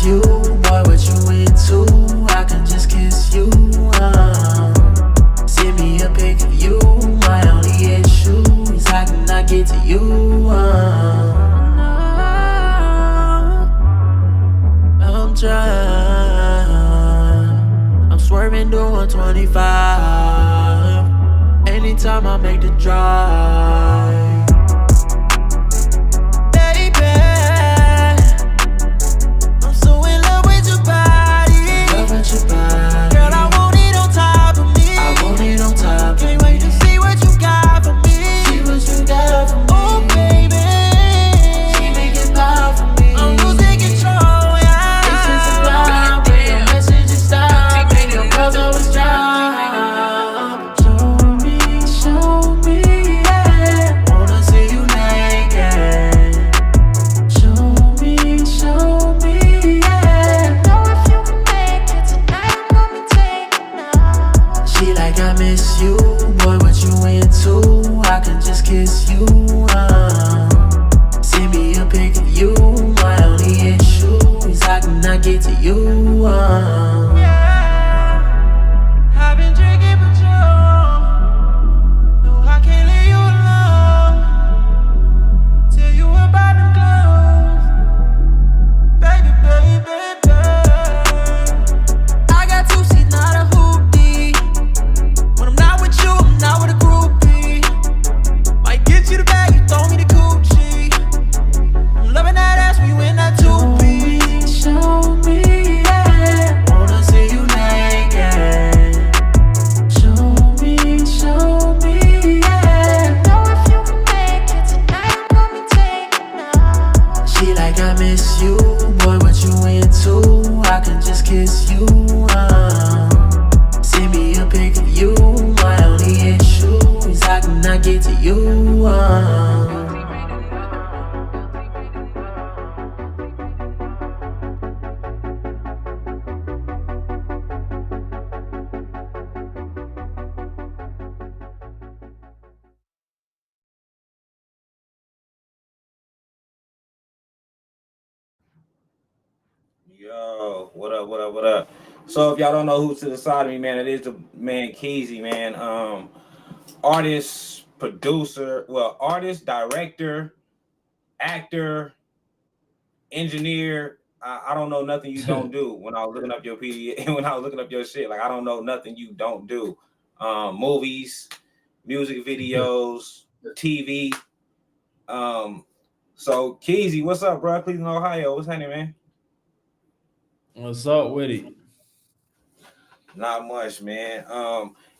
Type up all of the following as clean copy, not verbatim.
you, boy, what you into? I can just kiss you. Send me a pic of you. My only issue is I cannot get to you. I'm trying. I'm swerving doing 25. Anytime I make the drive. Kiss you, send me a pic of you. My only issue is I cannot get to you. I've been drinking, but no, I can't leave you alone. Tell you about the clothes, baby, baby, baby. I got two seats, not a hoopty. When I'm not with you, I'm not with a groupie. Get you the bag, you throw me the Gucci. I'm loving that ass when you in that 2B. Show me, yeah. Wanna see you naked. Show me, yeah. Know if you can make it tonight, I'm gonna be taking off. She like, I miss you, boy, what you into? I can just kiss you. Send me a pic of you. My only issue is I cannot get to you. Yo, what up, what up, what up? So if y'all don't know who's to the side of me, man, it is the man KeeZY, man. Artist, producer, well, artist, director, actor, engineer. I don't know nothing you don't do. When I was looking up your PD, when I was looking up your shit, like I don't know nothing you don't do. Movies, music videos, TV. So KeeZY, what's up, bro? Cleveland, Ohio. What's happening, man? What's up with it? Not much, man.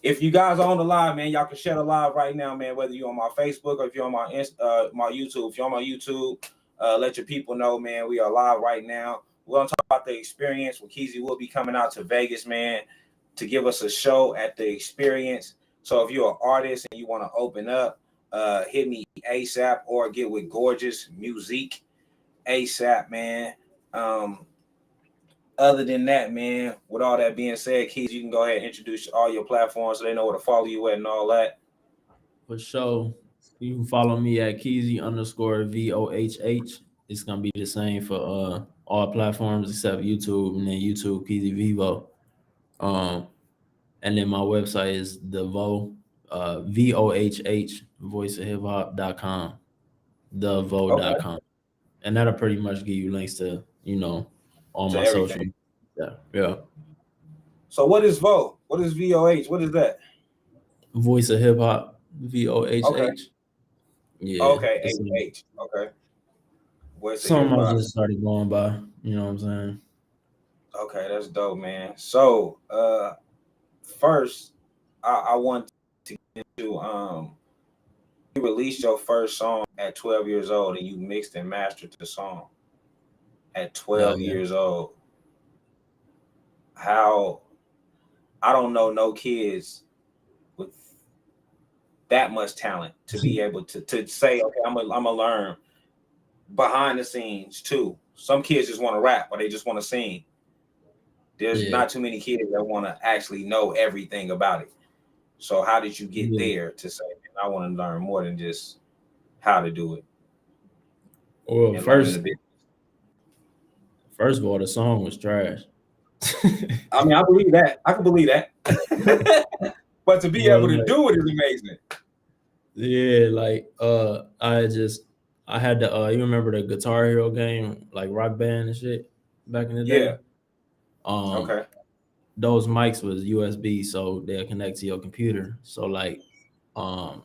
If you guys are on the live, man, y'all can share the live right now, man. Whether you're on my Facebook or if you're on my my YouTube. If you're on my YouTube, let your people know, man. We are live right now. We're gonna talk about the experience. When KeeZY will be coming out to Vegas, man, to give us a show at the experience. So if you're an artist and you want to open up, hit me ASAP or get with Gorgeous Music ASAP, man. Other than that, man, with all that being said, Keys, you can go ahead and introduce all your platforms so they know where to follow you at and all that. For sure. You can follow me at KeeZY_VOHH. It's gonna be the same for all platforms except YouTube, and then YouTube KeeZY Vivo. Um and then my website is the VOHH voiceofhiphop.com. Okay. thevo.com. And that'll pretty much give you links to, all To my social. everything. Yeah. So what is VO? What is VOH? What is that? Voice of Hip Hop, Okay. VOHH. Yeah. Okay. It's AH. Okay. Voice of hip something I hop. just started going by. You know what I'm saying? Okay, that's dope, man. So first I want to get into you released your first song at 12 years old and you mixed and mastered the song at Hell 12 yeah. years old. How I don't know no kids with that much talent to be able to say, okay, I'm gonna learn behind the scenes too. Some kids just want to rap or they just want to sing. There's Yeah. not too many kids that want to actually know everything about it. So how did you get Yeah. there to say, man, I want to learn more than just how to do it Well, and learning a first bit? First of all, the song was trash. I mean, I believe that. I can believe that. But to be But able to like, do it is amazing. yeah, like I had the you remember the Guitar Hero game, like Rock Band and shit back in the Yeah. day? Um Okay. those mics was USB, so they'll connect to your computer. So like um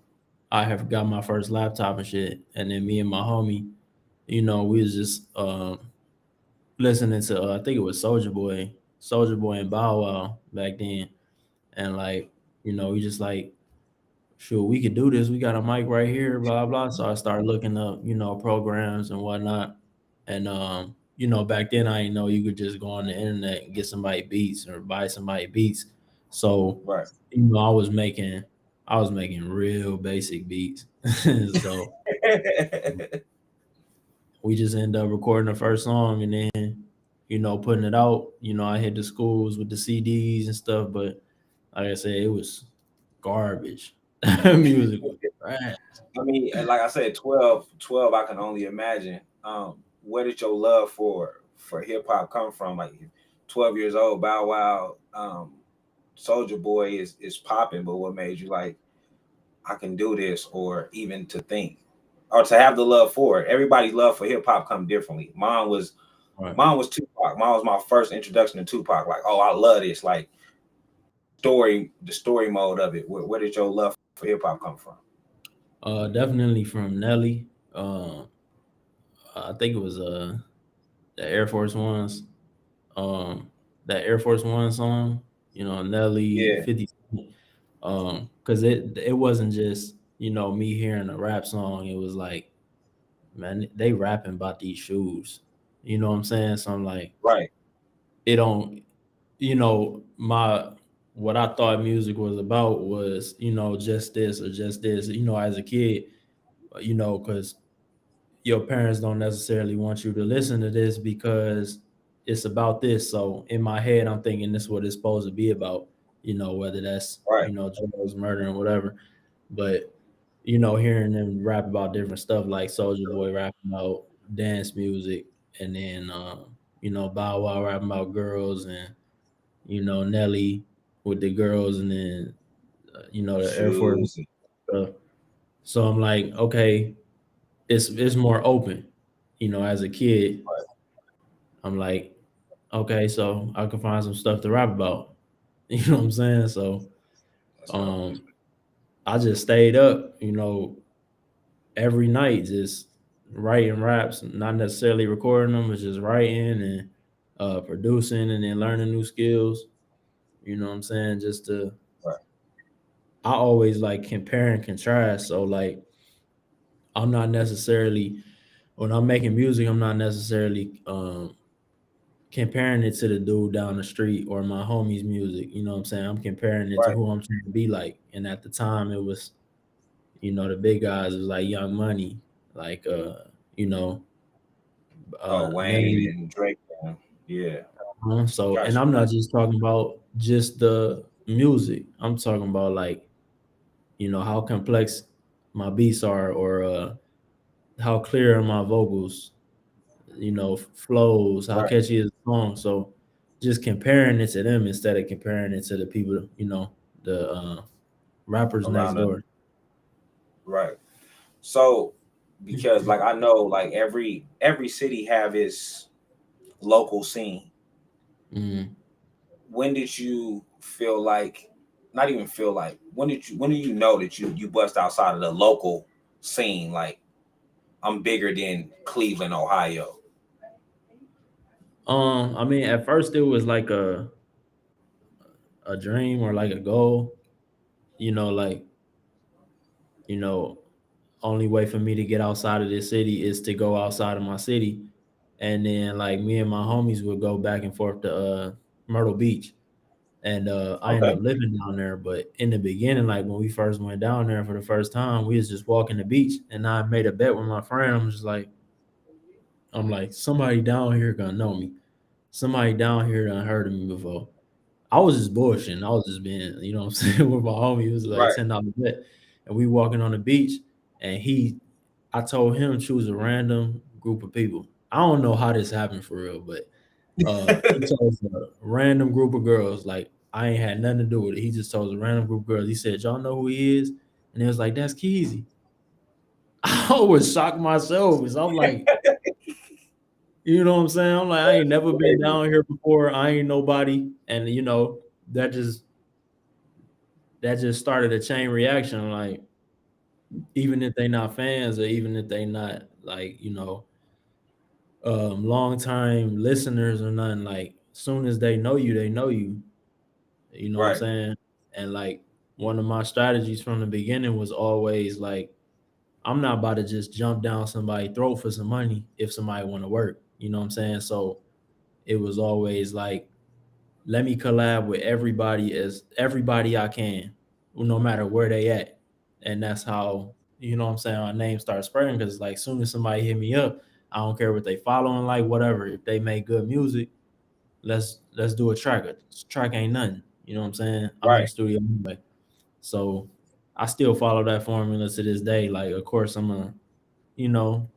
I have got my first laptop and shit, and then me and my homie, we was just listening to I think it was Soldier Boy and Bow Wow back then. And like, we just like, sure, we could do this. We got a mic right here, blah blah. So I started looking up, programs and whatnot. And back then I didn't know you could just go on the internet and get somebody beats or buy somebody beats. So, Right. I was making real basic beats. So we just ended up recording the first song, and then, putting it out. I hit the schools with the CDs and stuff, but like I said, it was garbage. Music was trash. I mean, and like I said, 12, I can only imagine. Where did your love for hip hop come from? Like 12 years old, Bow Wow, Soldier Boy is popping, but what made you like, I can do this, or even to think, or to have the love for it? Everybody's love for hip hop come differently. Right. Mine was Tupac. Mine was my first introduction to Tupac. Like, oh, I love this. Like the story mode of it. Where did your love for hip hop come from? Definitely from Nelly. I think it was the Air Force Ones. Um, that Air Force One song. Nelly, Yeah. 50 Cent. Because it wasn't just me hearing a rap song. It was like, man, they rapping about these shoes. You know what I'm saying? So I'm like, Right. it don't. My what I thought music was about was just this or just this. As a kid, because your parents don't necessarily want you to listen to this because it's about this. So in my head, I'm thinking this is what it's supposed to be about. Whether that's Right. drugs, murder, and whatever. But hearing them rap about different stuff, like Soldier Boy rapping about dance music, and then Bow Wow rapping about girls, and Nelly with the girls, and then the Air Force Shoes. stuff. So I'm like, okay, it's more open. As a kid, I'm like, okay, so I can find some stuff to rap about. You know what I'm saying? So That's dope. um I just stayed up, every night just writing raps, not necessarily recording them, but just writing and producing, and then learning new skills. You know what I'm saying? Just to Right. I always like compare and contrast. So like I'm not necessarily when I'm making music, I'm not necessarily comparing it to the dude down the street or my homie's music. You know what I'm saying? I'm comparing it to Right. who I'm trying to be like. And at the time it was, the big guys. It was like Young Money, like you know, Oh, Wayne Nelly. and Drake. Yeah. So, and Gotcha. I'm not just talking about just the music. I'm talking about like, how complex my beats are, or how clear are my vocals, flows, how Right. catchy is the song. So just comparing it to them instead of comparing it to the people, the rappers next Around the door. right. So because like I know like every city have its local scene. Mm. When did you feel like, not even feel like, when do you know that you bust outside of the local scene? Like, I'm bigger than Cleveland, Ohio. I mean, at first it was like a dream or like a goal, like, you know, only way for me to get outside of this city is to go outside of my city. And then like me and my homies would go back and forth to Myrtle Beach. And I ended Okay. up living down there. But in the beginning, like when we first went down there for the first time, we was just walking the beach, and I made a bet with my friend. I'm like, somebody down here gonna know me. Somebody down here done heard of me before. I was just bullshitting. I was just being, what I'm saying, with my homie. It was like Right. $10 bet. And we walking on the beach, and I told him choose a random group of people. I don't know how this happened for real, but He chose a random group of girls. Like I ain't had nothing to do with it. He just chose a random group of girls. He said, "Y'all know who he is?" And it was like, "That's KeeZY." I was shocked myself because I'm like, you know what I'm saying? I'm like, I ain't never been Crazy. down here before. I ain't nobody, and that just that just started a chain reaction. Like even if they not fans or even if they not like long time listeners or nothing, like soon as they know you, they know you. You know what I'm Right, saying? And like one of my strategies from the beginning was always like, I'm not about to just jump down somebody's throat for some money if somebody want to work. You know what I'm saying? So it was always like, let me collab with everybody I can, no matter where they at. And that's how, what I'm saying, our name starts spreading because like soon as somebody hit me up, I don't care what they following, like whatever. If they make good music, let's do a track. A track ain't nothing. You know what I'm saying? I'm in the right, studio anyway. So I still follow that formula to this day. Like, of course, I'm a, you know,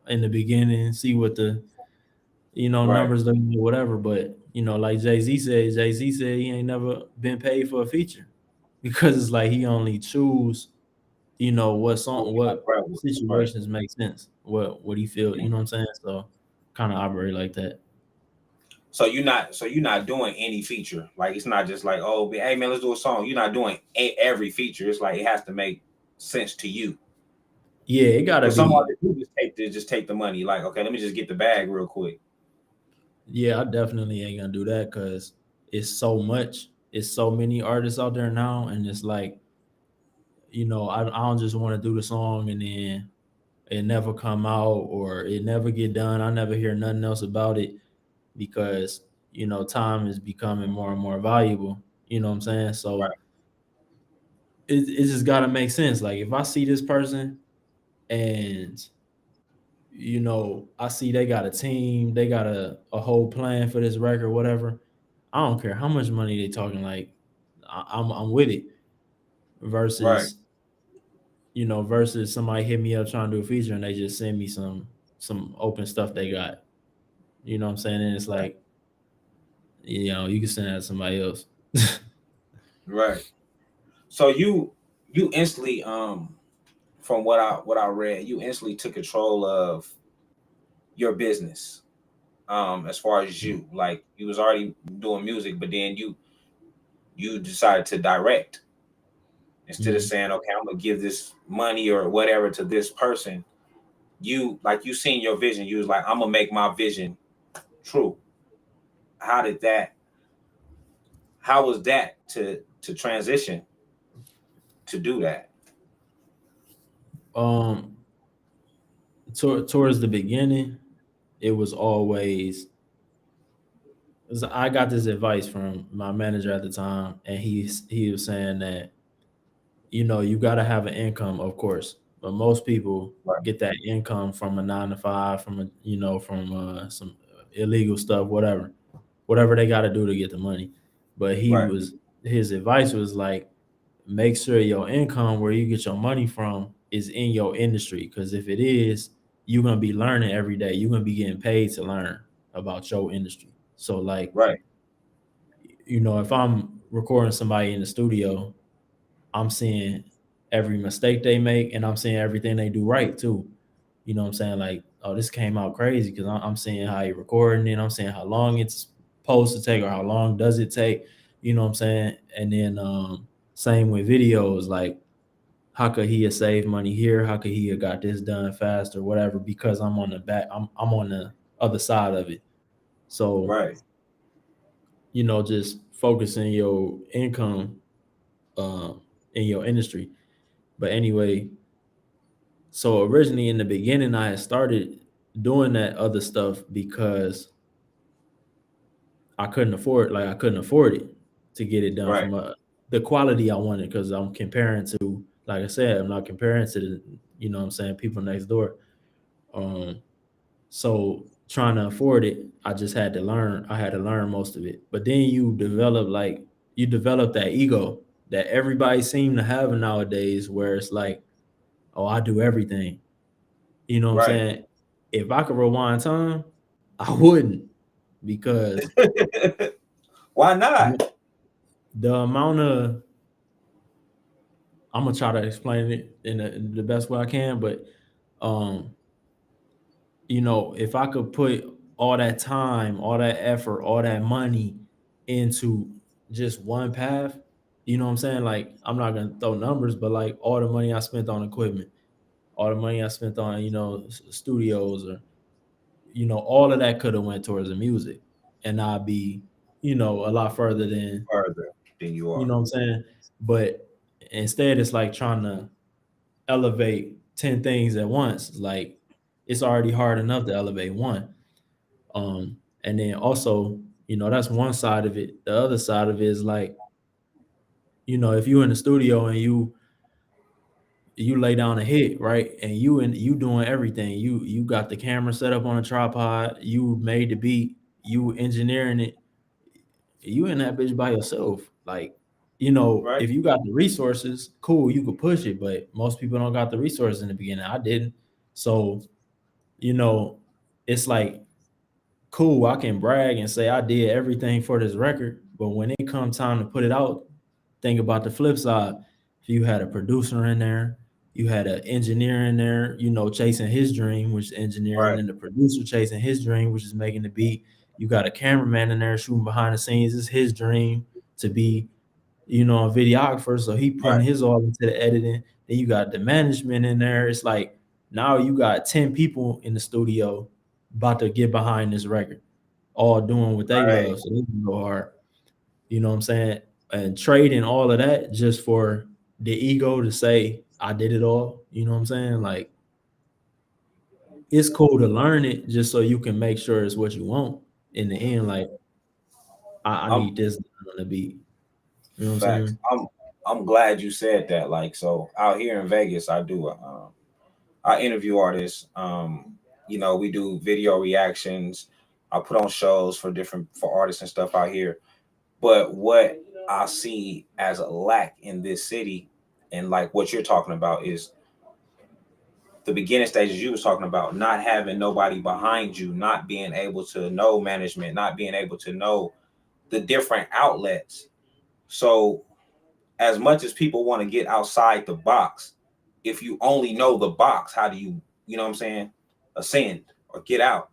in the beginning, see what the, right. numbers look like, whatever. But, like Jay Z said he ain't never been paid for a feature because it's like he only choose, Who you want to what rap with? Right. situations make sense, what he feel, you know what I'm saying? So kind of operate like that. So you're not doing any feature. Like it's not just like, oh, hey man, let's do a song. You're not doing every feature. It's like it has to make sense to you. Yeah, it gotta Because some be. artists do just take the money. Like, okay, let me just get the bag real quick. Yeah, I definitely ain't gonna do that because it's so many artists out there now, and it's like, I don't just want to do the song and then it never come out or it never get done. I never hear nothing else about it because time is becoming more and more valuable. You know what I'm saying? So Right, it just gotta make sense. Like if I see this person and I see they got a team, they got a whole plan for this record, whatever. I don't care how much money they talking. Like I'm with it. right, Versus versus somebody hit me up trying to do a feature and they just send me some open stuff they got. You know what I'm saying? And it's right, like you can send that to somebody else. right. So you instantly from what I read, you instantly took control of your business. As far as you, like you was already doing music, but then you decided to direct instead of Mhm. saying, okay, I'm gonna give this money or whatever to this person. You seen your vision. You was like, I'm gonna make my vision true. How did that? How was that to transition to do that? Um, towards the beginning, it was always I got this advice from my manager at the time, and he was saying that you got to have an income, of course, but most people Right, get that income from a 9 to 5, from from some illegal stuff, whatever they got to do to get the money. But right, his advice was like, make sure your income, where you get your money from, is in your industry, because if it is, you're gonna be learning every day. You're gonna be getting paid to learn about your industry. So like, right, if I'm recording somebody in the studio, I'm seeing every mistake they make, and I'm seeing everything they do right too. You know what I'm saying? Like, oh, this came out crazy because I'm seeing how you recording it. I'm seeing how long it's supposed to take or how long does it take. You know what I'm saying? And then same with videos. Like, how could he have saved money here? How could he have got this done faster, whatever? Because I'm on the back. I'm on the other side of it. So right, just focusing your income um, in your industry. But anyway, so originally in the beginning, I had started doing that other stuff because I couldn't afford it to get it done right, from the quality I wanted, because I'm comparing to, like I said, I'm not comparing to the, what I'm saying, people next door. Um, so trying to afford it, I just had to learn. I had to learn most of it. But then you develop that ego that everybody seem to have nowadays, where it's like, oh, I do everything. You know what I'm right, saying? If I could rewind time, I wouldn't. because Why not? the amount of I'm gonna try to explain it in the best way I can, but um, if I could put all that time, all that effort, all that money into just one path, you know what I'm saying? Like I'm not gonna throw numbers, but like all the money I spent on equipment, all the money I spent on, studios or all of that could have went towards the music and I'd be, a lot further than, Further than you you are. know what I'm saying? But instead it's like trying to elevate 10 things at once. Like it's already hard enough to elevate one. And then also, that's one side of it. The other side of it is like, if you're in the studio and you lay down a hit, right? And you doing everything. You got the camera set up on a tripod, you made the beat, you engineering it, you in that bitch by yourself. Like, Right. if you got the resources, cool, you could push it, but most people don't got the resources in the beginning. I didn't. So, you know, it's like cool, I can brag and say I did everything for this record, but when it comes time to put it out, think about the flip side. If you had a producer in there, you had an engineer in there, chasing his dream, which is engineering, Right. and the producer chasing his dream, which is making the beat. You got a cameraman in there shooting behind the scenes. It's his dream to be, a videographer. So he putting Right. his all into the editing. Then you got the management in there. It's like now you got 10 people in the studio about to get behind this record, all doing what they Right. love. So they can go hard. You know what I'm saying? And trading all of that just for the ego to say, I did it all. You know what I'm saying? Like it's cool to learn it just so you can make sure it's what you want in the end. Like I I'm need this on the beat. You know what I'm facts. saying? I'm glad you said that. Like, so out here in Vegas, I interview artists. We do video reactions. I put on shows for artists and stuff out here. But what I see as a lack in this city, and like what you're talking about, is the beginning stages you was talking about, not having nobody behind you, not being able to know management, not being able to know the different outlets. So as much as people want to get outside the box, if you only know the box, how do you know what I'm saying, ascend or get out?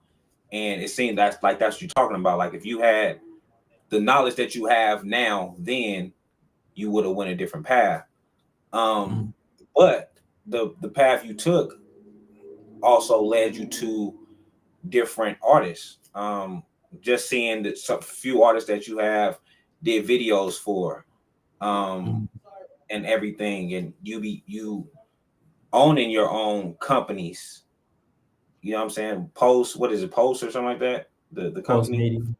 And it seems that's what you're talking about. Like if you had the knowledge that you have now, then you would have went a different path. Mhm. But the path you took also led you to different artists. Just seeing that some few artists that you have did videos for, um, Mhm. and everything, and you owning your own companies. You know what I'm saying? Post, what is it, Post or something like that? The Post company, media.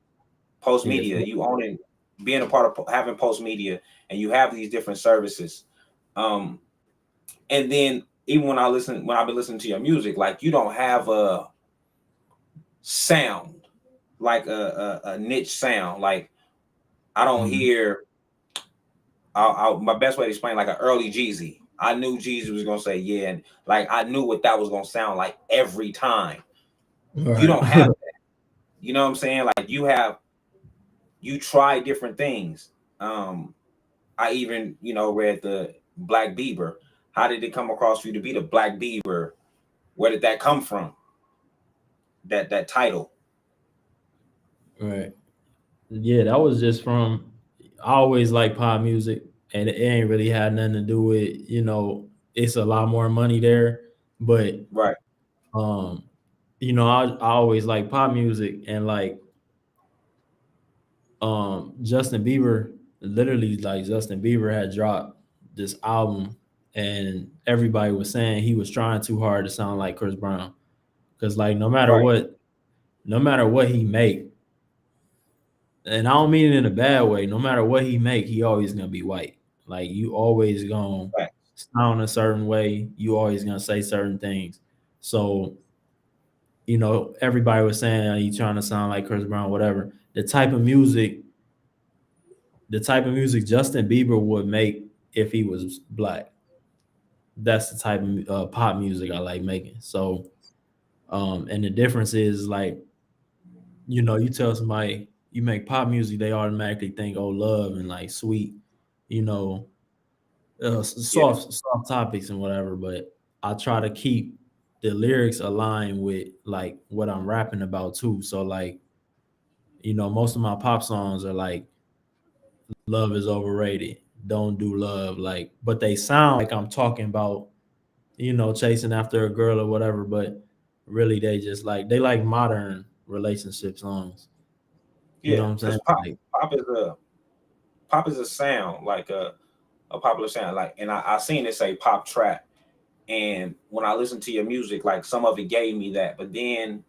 Post Yeah. Media. You owning, being a part of having Post Media, and you have these different services. Um, and then even when I've been listening to your music, like you don't have a sound, like a niche sound. Like I don't Mhm. hear. My best way to explain, like an early Jeezy. I knew Jeezy was gonna say yeah, and like I knew what that was gonna sound like every time. You Right. don't have that. You know what I'm saying? Like you try different things. Um, I even read the Black Bieber. How did it come across for you to be the Black Bieber? Where did that come from? That title. Right. Yeah, that was just from I always like pop music and it ain't really had nothing to do with, it's a lot more money there. But Right. um, I always like pop music and like Justin Bieber, literally like Justin Bieber had dropped this album and everybody was saying he was trying too hard to sound like Chris Brown. Cause like Right. no matter what he make, and I don't mean it in a bad way. No matter what he make, he always gonna be white. Like you always gonna Right. sound a certain way. You always gonna say certain things. So everybody was saying he trying to sound like Chris Brown, whatever. The type of music Justin Bieber would make if he was black. That's the type of pop music I like making. So, and the difference is like you tell somebody you make pop music, they automatically think, oh, love and like sweet, you know, Yeah, soft topics and whatever. But I try to keep the lyrics aligned with like what I'm rapping about too. So like, most of my pop songs are like love is overrated. Don't do love. Like, but they sound like I'm talking about, chasing after a girl or whatever, but really they like modern relationship songs. You know yeah. what I'm Because saying? Like, pop is a sound like a popular sound. Like, and I seen it say pop trap, and when I listened to your music, like some of it gave me that. But then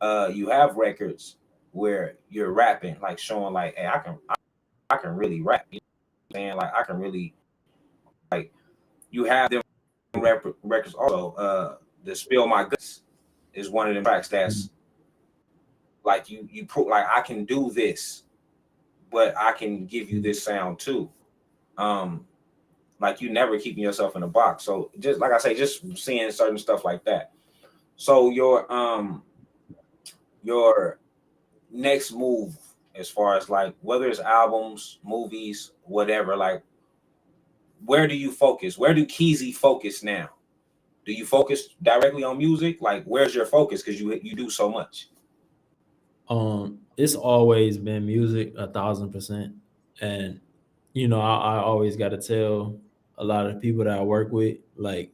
you have records where you're rapping, like showing like, hey, I can really rap. You know what I'm saying? Like I can really like you have them records also. The Spill My Guts is one of them tracks that's like you put like I can do this, but I can give you this sound too. Um, like you never keeping yourself in a box. So just like I say, just seeing certain stuff like that. So your next move as far as like whether it's albums, movies, whatever, like where do you focus? Where do KeeZY focus now? Do you focus directly on music? Like where's your focus? Because you do so much. it's always been music 1,000%. And, I always got to tell a lot of people that I work with, like,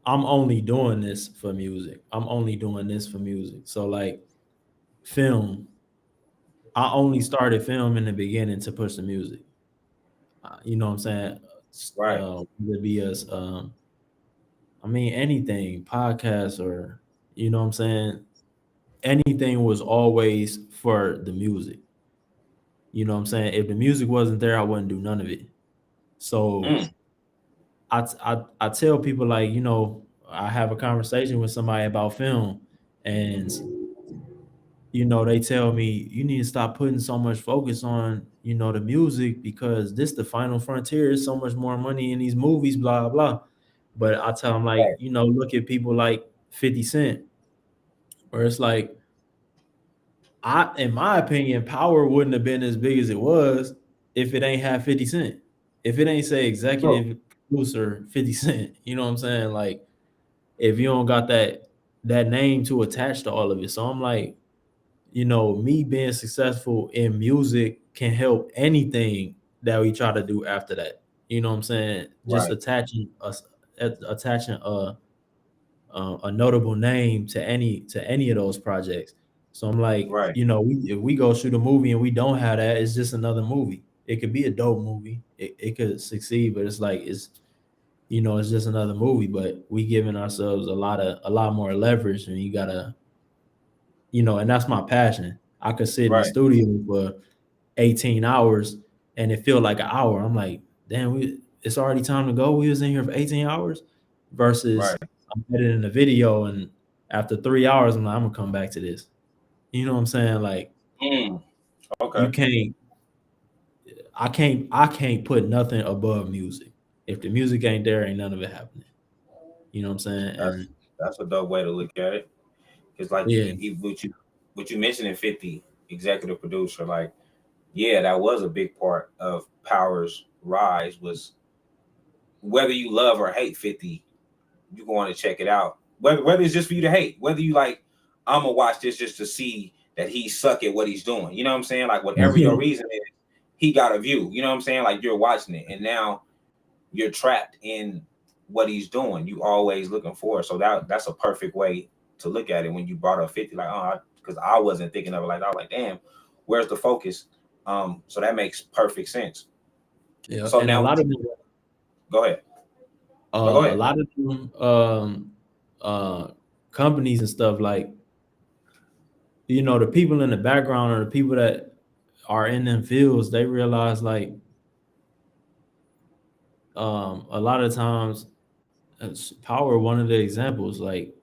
I'm only doing this for music. I'm only doing this for music. So, like, film, I only started film in the beginning to push the music. You know what I'm saying? Right, Would be us, I mean, anything, podcast or, you know what I'm saying? Anything was always for the music. You know what I'm saying? If the music wasn't there, I wouldn't do none of it. So mm, I tell people like, I have a conversation with somebody about film, and they tell me you need to stop putting so much focus on, the music because this the final frontier. Is so much more money in these movies, blah blah. But I tell them like, right, look at people like 50 Cent, where it's like in my opinion, Power wouldn't have been as big as it was if it ain't have 50 Cent. If it ain't say true, executive producer 50 Cent, you know what I'm saying? Like if you don't got that name to attach to all of it. So I'm like, me being successful in music can help anything that we try to do after that. You know what I'm saying? Just right, attaching a notable name to any of those projects. So I'm like, right, if we go shoot a movie and we don't have that, it's just another movie. It could be a dope movie. It could succeed, but it's like it's just another movie. But we giving ourselves a lot more leverage, and you gotta, and that's my passion. I could sit in the right, studio for 18 hours and it feel like an hour. I'm like, damn, it's already time to go. We was in here for 18 hours versus right. I'm editing a video and after 3 hours, I'm like, I'm gonna come back to this. You know what I'm saying? Like Mm, you okay, can't I can't put nothing above music. If the music ain't there, ain't none of it happening. You know what I'm saying? that's And that's a dope way to look at it. It's like yeah. what you mentioned in 50 executive producer, like yeah, that was a big part of Power's rise was whether you love or hate 50, you want to check it out. Whether it's just for you to hate, whether you like, I'm gonna watch this just to see that he suck at what he's doing. You know what I'm saying? Like whatever your reason is, he got a view. You know what I'm saying? Like you're watching it, and now you're trapped in what he's doing. You always looking for it. So that's a perfect way to look at it when you brought up 50. Like, oh, because I wasn't thinking of it like I was like, damn, where's the focus? So that makes perfect sense. Yeah. So And a now, lot of them go ahead. No, go a ahead. lot of them uh companies and stuff like the people in the background or the people that are in them fields, they realize like a lot of times Power one of the examples, like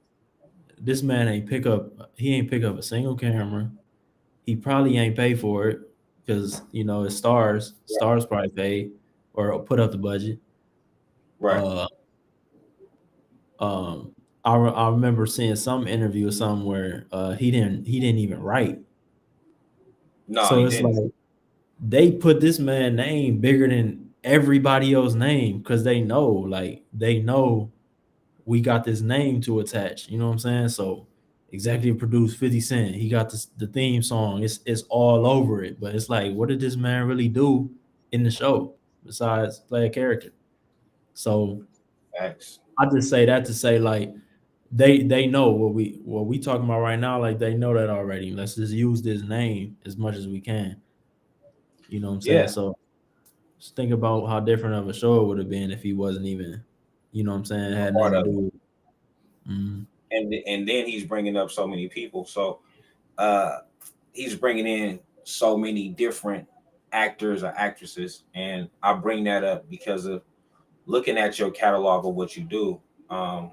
this man ain't pick up a single camera. He probably ain't pay for it because it's stars probably paid or put up the budget. Right. uh um I remember seeing some interview or something where he didn't even write. No, So he it's didn't. like they put this man name bigger than everybody else's name because they know we got this name to attach. You know what I'm saying? So executive produced 50 Cent. He got the theme song. It's all over it. But it's like, what did this man really do in the show besides play a character? So Facts. I just say that to say like they know what we talking about right now. Like they know that already. Let's just use this name as much as we can. You know what I'm saying? Yeah, So just think about how different of a show it would have been if he wasn't even, you know what I'm saying, a had part nothing to of it. do with. Mhm. And then he's bringing up so many people. So uh, he's bringing in so many different actors or actresses, and I bring that up because of looking at your catalog of what you do. Um,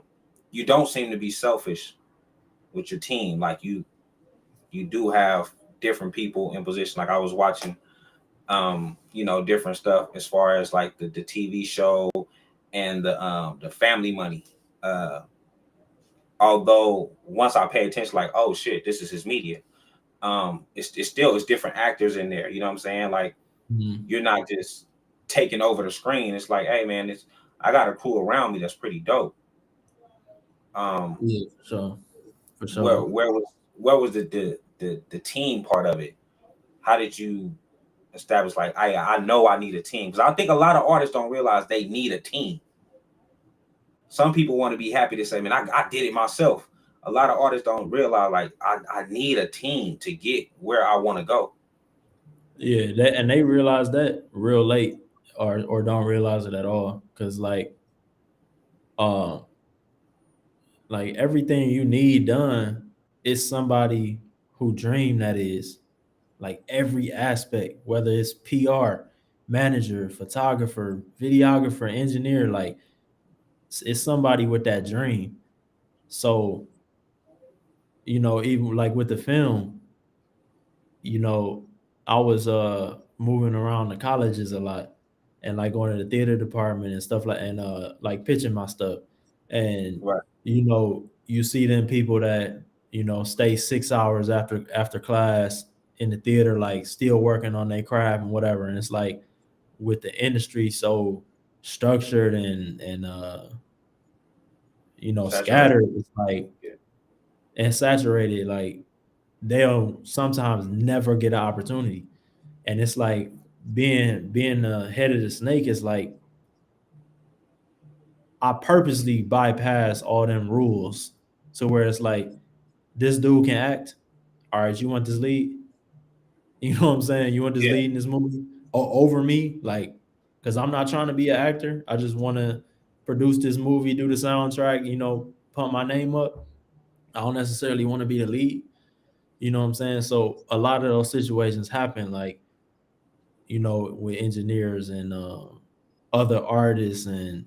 you don't seem to be selfish with your team. Like you do have different people in position. Like I was watching, different stuff as far as like the TV show and the Family Money. Uh, Although once I pay attention, like, oh shit, this is his media. It's still it's different actors in there. You know what I'm saying? Like Mhm. you're not just taking over the screen. It's like, hey man, it's I got a crew around me that's pretty dope. Um, Yeah, for sure. For where sure. where was where was the team part of it? How did you establish like I know I need a team? Because I think a lot of artists don't realize they need a team. Some people want to be happy to say, man, I did it myself. A lot of artists don't realize like I need a team to get where I want to go. Yeah, and they realize that real late, or don't realize it at all. Cause um, like everything you need done is somebody who dream that is. Like every aspect, whether it's PR, manager, photographer, videographer, engineer, like it's somebody with that dream. So, even like with the film, you know, I was moving around the colleges a lot and like going to the theater department and stuff like and like pitching my stuff. And Right. you see them people that, stay 6 hours after class in the theater, like still working on their craft and whatever. And it's like with the industry so structured and Saturated. scattered, it's like Yeah. and saturated, like they'll sometimes never get an opportunity. And it's like being the head of the snake is like I purposely bypass all them rules to where it's like this dude can act. All right, you want this lead? You know what I'm saying? You want this Yeah. lead in this movie over me? Like, because I'm not trying to be an actor. I just want to produce this movie, do the soundtrack, pump my name up. I don't necessarily want to be the lead. You know what I'm saying? So a lot of those situations happen, like, with engineers and other artists and,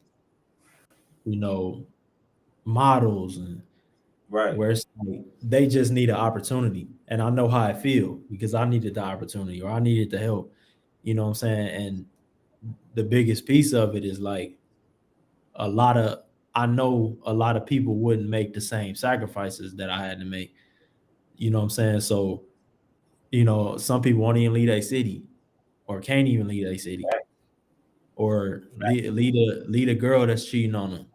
you know, models, and Right. where it's like they just need an opportunity. And I know how I feel because I needed the opportunity or I needed the help. You know what I'm saying? And the biggest piece of it is like a lot of I know a lot of people wouldn't make the same sacrifices that I had to make. You know what I'm saying? So, some people won't even leave a city or can't even leave a city Right. or lead a girl that's cheating on them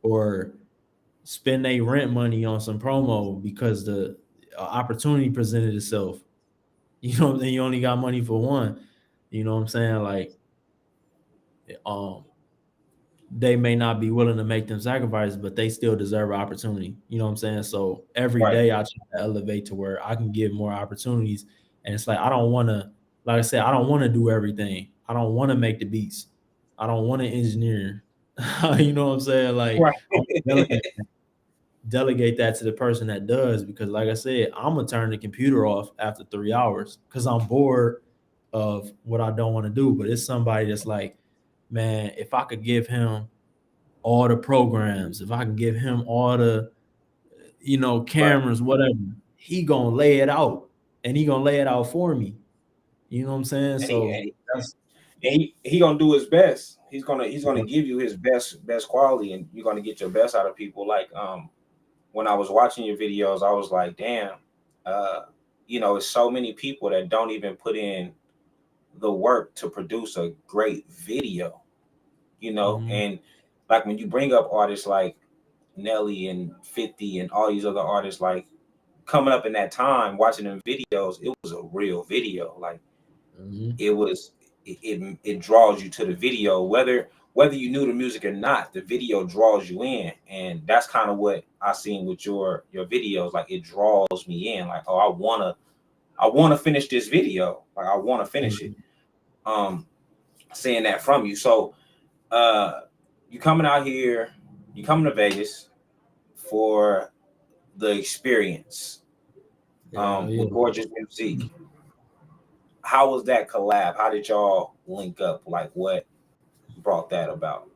or spend their rent money on some promo because the opportunity presented itself. Then you only got money for one. You know what I'm saying? Like, um, they may not be willing to make them sacrifices, but they still deserve an opportunity. You know what I'm saying? So every Right. day I try to elevate to where I can give more opportunities. And it's like I don't want to, like I said, I don't want to do everything. I don't want to make the beats. I don't want to engineer. You know what I'm saying? Like Right. I want to delegate that to the person that does, because like I said, I'm gonna turn the computer off after 3 hours because I'm bored of what I don't want to do. But it's somebody that's like, man, if I could give him all the programs, if I can give him all the, Right. cameras, whatever, he gonna lay it out and he gonna lay it out for me. You know what I'm saying? And he So and he, that's and he gonna do his best. He's gonna give you his best quality, and you're gonna get your best out of people. Like when I was watching your videos, I was like, damn, uh, it's so many people that don't even put in the work to produce a great video, Mhm. and like when you bring up artists like Nelly and 50 and all these other artists, like coming up in that time, watching them videos, it was a real video. Like Mhm. it was, it draws you to the video, whether you knew the music or not. The video draws you in, and that's kind of what I seen with your videos. Like it draws me in. Like, oh, I wanna finish this video. Like I want to finish it. Mhm. Um, Seeing that from you. So uh you coming out here, you coming to Vegas for the experience Yeah, yeah. with Gorgeous Music. How was that collab? How did y'all link up? Like what brought that about?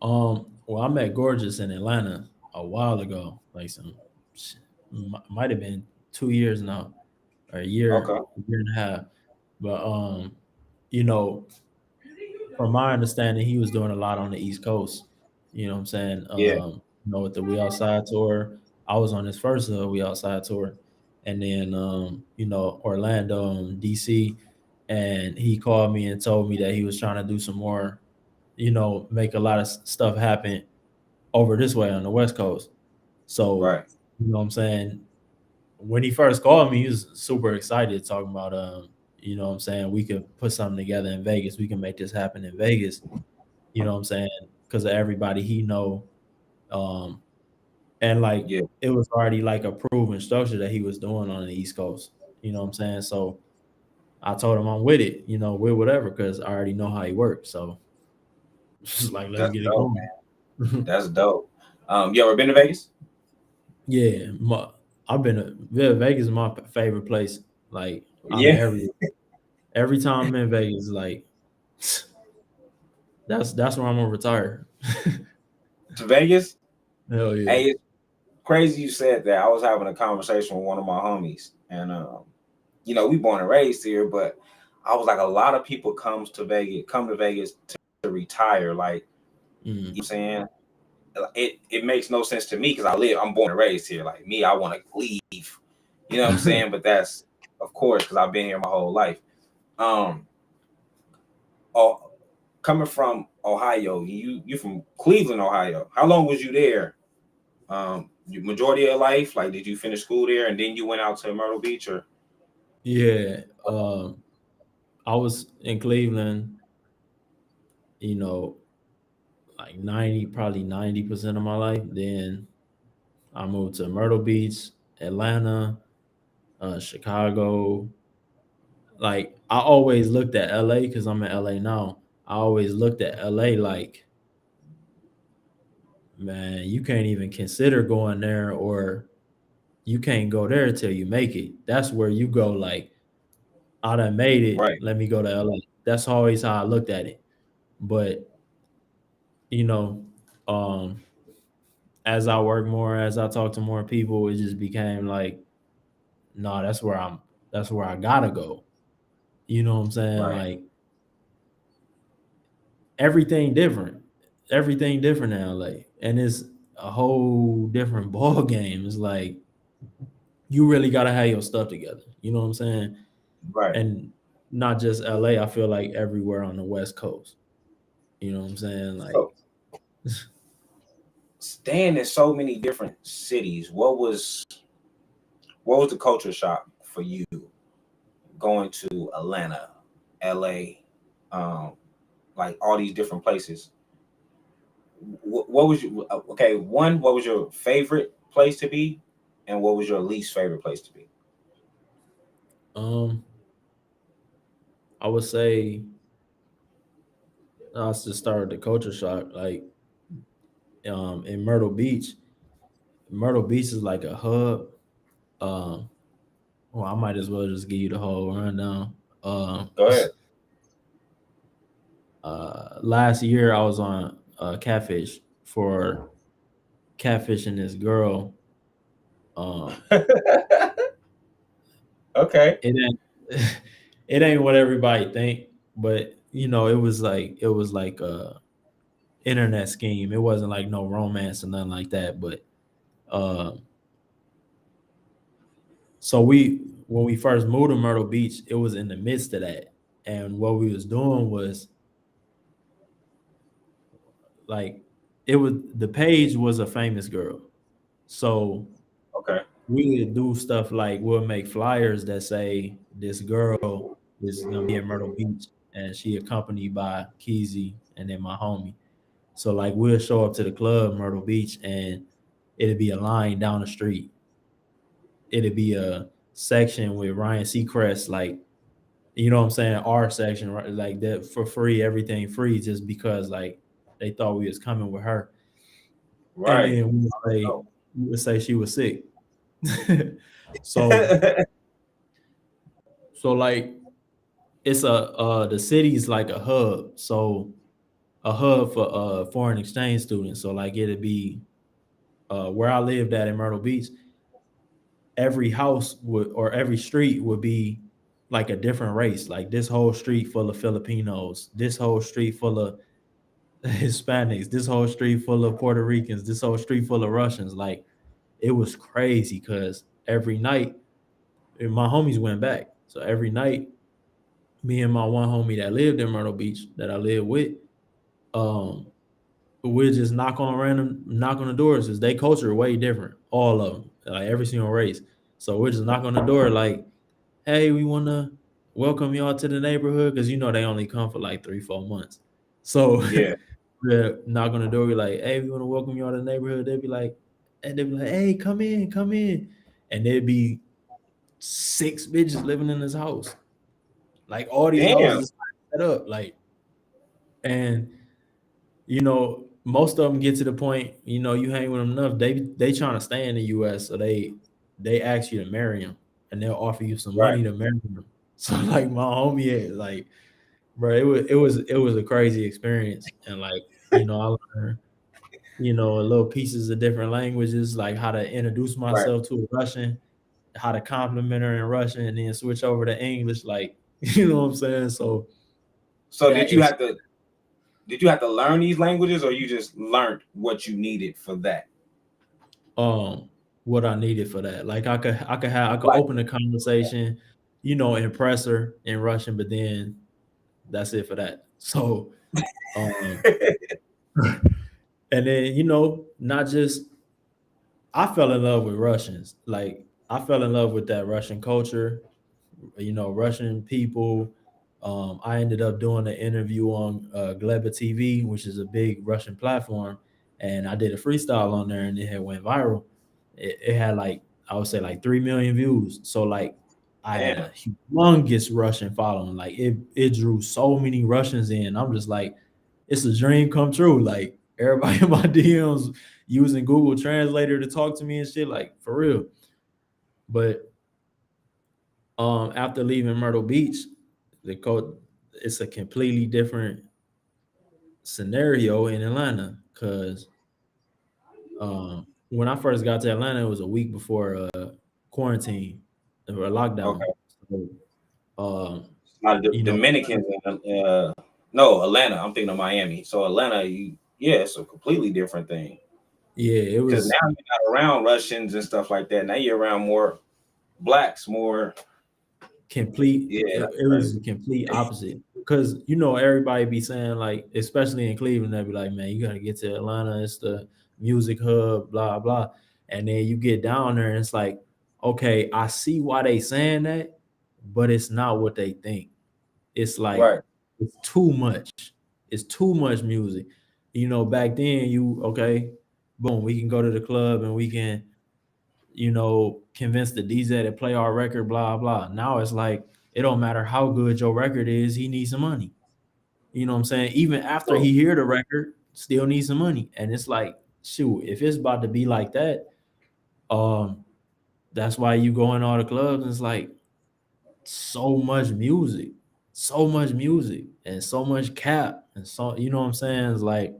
Well, I met Gorgeous in Atlanta a while ago, like might have been 2 years now, or Okay. a year and a half. But you know, from my understanding, he was doing a lot on the East Coast. You know what I'm saying? Yeah. With the We Outside tour, I was on his first We Outside tour, and then Orlando and DC, and he called me and told me that he was trying to do some more, make a lot of stuff happen over this way on the West Coast. So, Right. you know what I'm saying? When he first called me, he was super excited, talking about you know what I'm saying, we could put something together in Vegas. We can make this happen in Vegas, you know what I'm saying? Because of everybody he know. Um and like Yeah. it was already like a proven structure that he was doing on the East Coast. You know what I'm saying? So I told him I'm with it, with whatever, because I already know how he works. So just like let's That's get it dope, going. man. That's dope. You ever been to Vegas? Yeah, I've been to Vegas is my favorite place. Like out of Yeah. every time I'm in Vegas, like that's where I'm gonna retire. To Vegas? Hell yeah. Hey, it's crazy you said that. I was having a conversation with one of my homies, and we born and raised here, but I was like, a lot of people come to Vegas to retire. Like, Mm. I'm saying, it makes no sense to me because I'm born and raised here. Like me, I want to leave. You know what I'm saying? But that's of course because I've been here my whole life. Um, oh, coming from Ohio, you from Cleveland, Ohio. How long was you there? Majority of your life, like, did you finish school there and then you went out to Myrtle Beach, or? Yeah. I was in Cleveland, you know, like 90% of my life. Then I moved to Myrtle Beach, Atlanta, Chicago. Like I always looked at LA because I'm in LA now. I always looked at LA like, man, you can't even consider going there, or you can't go there till you make it. That's where you go, like, I done made it. Right, Let me go to LA. That's always how I looked at it. But, you know, um, as I work more, as I talk to more people, it just became like, no, that's where I gotta go. You know what I'm saying? right, Like everything different. Everything different in LA. And it's a whole different ball game. It's like you really gotta have your stuff together. You know what I'm saying? right. And not just LA, I feel like everywhere on the West Coast. You know what I'm saying? Like So staying in so many different cities, what was the culture shock for you going to Atlanta, LA, um, like all these different places? What was your okay? One, what was your favorite place to be, and what was your least favorite place to be? um I would say I just started the culture shock. Like in Myrtle Beach. Myrtle Beach is like a hub. Um well, I might as well just give you the whole rundown. Um Go ahead. Last year I was on Catfish for catfishing this girl. Um Okay. it ain't it ain't what everybody think, but it was like a internet scheme. It wasn't like no romance or nothing like that, but Uh, so we when we first moved to Myrtle Beach, it was in the midst of that, and what we was doing was like it was the page was a famous girl, so Okay. we would do stuff like we'll make flyers that say this girl is gonna be in Myrtle Beach and she accompanied by KeeZY and then my homie. So like we'll show up to the club Myrtle Beach and it'd be a line down the street. It'd be a section with Ryan Seacrest, like you know what I'm saying, our section, right? Like that for free, everything free, just because like they thought we was coming with her. And Right. then Oh. we would say she was sick. so so like it's a the city's like a hub. So a hub for foreign exchange students. So like it'd be where I lived at in Myrtle Beach, every house would or every street would be like a different race. Like this whole street full of Filipinos, this whole street full of Hispanics, this whole street full of Puerto Ricans, this whole street full of Russians. Like it was crazy because every night my homies went back. So every night, me and my one homie that lived in Myrtle Beach that I lived with, um, we'll just knock on the doors because they culture way different. All of them, like every single race. So we'll just knock on the door like, hey, we wanna welcome y'all to the neighborhood because you know they only come for like 3, 4 months. So Yeah. we'll knock on the door, be like, hey, we wanna welcome y'all to the neighborhood. They'd be like, hey, come in, come in. And there'd be 6 bitches living in this house. Like all these Damn. houses set up. Like, and you know, most of them get to the point, you know, you hang with them enough, they trying to stay in the US, so they ask you to marry them and they'll offer you some Right. money to marry them. So like my homie like, bro, it was a crazy experience. And like, you know, I learned, you know, little pieces of different languages, like how to introduce Right. myself to a Russian, how to compliment her in Russian, and then switch over to English, like you know what I'm saying? So So that did you have to learn these languages, or you just learned what you needed for that? um what I needed for that. Like I could Like, open a conversation, you know, impress her in Russian, but then that's it for that. So um and then you know, not just I fell in love with Russians. Like I fell in love with that Russian culture, you know, Russian people. I ended up doing an interview on Gleba TV, which is a big Russian platform, and I did a freestyle on there, and it had went viral. It had like I would say like 3 million views. So like I had damn. a humongous Russian following. Like it drew so many Russians in. I'm just like, it's a dream come true. Like everybody in my DMs using Google Translator to talk to me and shit. Like for real. But after leaving Myrtle Beach, the code it's a completely different scenario in Atlanta because when I first got to Atlanta, it was a week before quarantine or lockdown. Okay. So, you know, Dominicans in no, Atlanta. I'm thinking of Miami. So Atlanta, yeah, it's a completely different thing. yeah, it Because now was you're not around Russians and stuff like that. Now you're around more blacks, more. complete. Yeah, that's It was the complete opposite because you know everybody be saying like, especially in Cleveland, they be like, man, you gotta get to Atlanta. It's the music hub, blah blah. And then you get down there, and it's like, okay, I see why they saying that, but it's not what they think. It's like right, it's too much. It's too much music. You know, back then you okay, boom, we can go to the club and we can, you know, convince the DJ to play our record, blah blah. Now it's like it don't matter how good your record is, he needs some money. You know what I'm saying? Even after so he hear the record, still needs some money. And it's like, shoot, if it's about to be like that, um, that's why you go in all the clubs and it's like so much music and so much cap and so you know what I'm saying? It's like,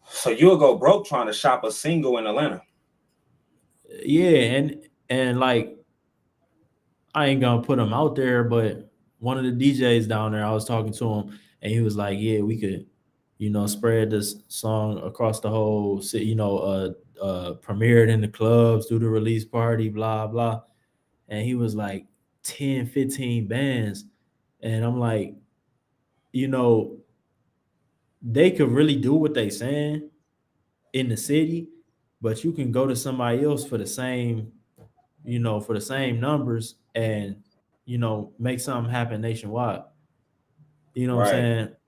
so you'll go broke trying to shop a single in Atlanta. yeah, and like I ain't gonna put him out there, but one of the DJs down there, I was talking to him and he was like, yeah, we could. spread this song across the whole city, premiered in the clubs, do the release party, blah blah. And he was like 10, 15 bands. And I'm like, you know, they could really do what they saying in the city, but you can go to somebody else for the same, for the same numbers and make something happen nationwide. You know what I'm Right.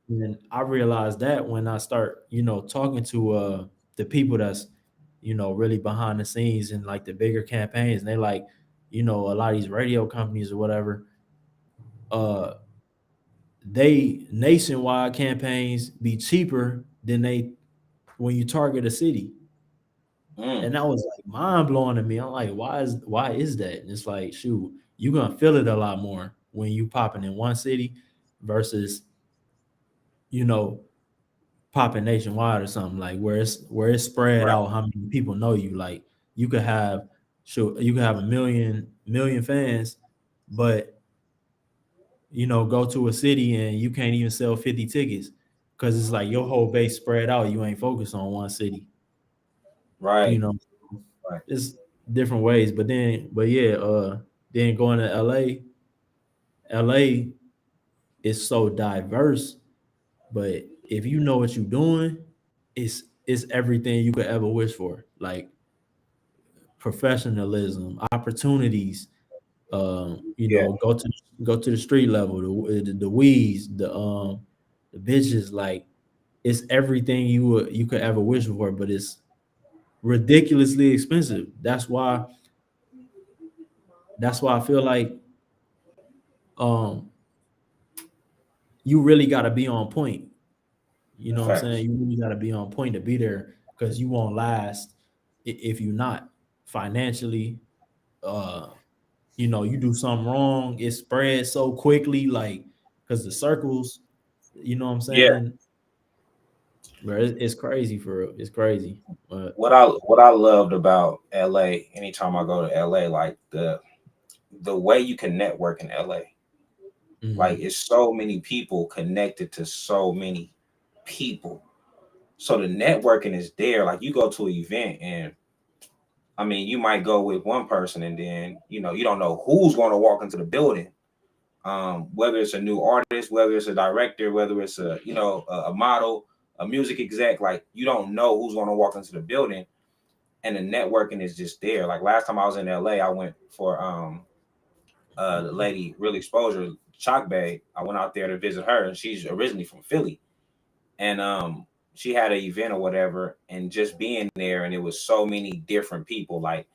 saying? And I realized that when I start, talking to the people that's, really behind the scenes and like the bigger campaigns, and they like, a lot of these radio companies or whatever, uh they nationwide campaigns be cheaper than they when you target a city. Mm. And that was like mind blowing to me. I'm like, why is that? And it's like, shoot, you're gonna feel it a lot more when you popping in one city versus, you know, popping nationwide or something like where it's spread Right. out how many people know you. Like you could have you could have a million fans, but go to a city and you can't even sell 50 tickets because it's like your whole base spread out. You ain't focused on one city. You Right. know, Right. it's different ways. But yeah, then going to LA is so diverse. But if you know what you're doing, it's everything you could ever wish for. Like professionalism, opportunities. Yeah. Go to the street level, the weeds, the bitches. Like it's everything you could ever wish for, but it's ridiculously expensive. That's why I feel like um you really got to be on point. You know what I'm saying? Facts. You really got to be on point to be there because you won't last if you're not financially. Uh, you do something wrong, it spreads so quickly, like because the circles. You know what I'm Yeah. saying? Bro, it's crazy for real. It's crazy, but What I loved about LA, anytime I go to LA, like the way you can network in LA. Like mhm. it's so many people connected to so many people. So the networking is there. Like you go to an event and I mean you might go with one person and then you don't know who's going to walk into the building. Whether it's a new artist, whether it's a director, whether it's a model, a music exec, like you don't know who's going to walk into the building, and the networking is just there. Like last time I was in LA, I went for the lady Real Exposure Chalk Bay. I went out there to visit her, and she's originally from Philly, and she had an event or whatever, and just being there, and it was so many different people, like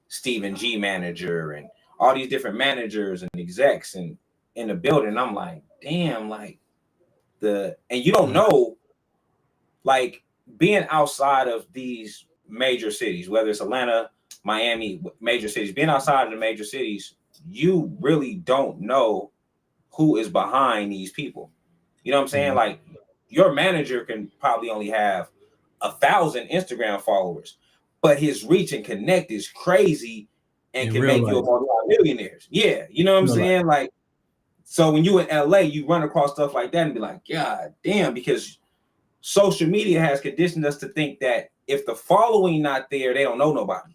Stephen G manager, and all these different managers and execs, and in the building. I'm like, damn, like and you don't Right. know, like being outside of these major cities, whether it's Atlanta, Miami, major cities, being outside of the major cities, you really don't know who is behind these people. You know what I'm saying? Mhm. Like your manager can probably only have 1,000 Instagram followers, but his reach and connect is crazy and In can real make you a life, multi-millionaires. Yeah, you know what I'm real life. saying? Like, so when you in LA, you run across stuff like that and be like, God damn, because social media has conditioned us to think that if the following not there, they don't know nobody.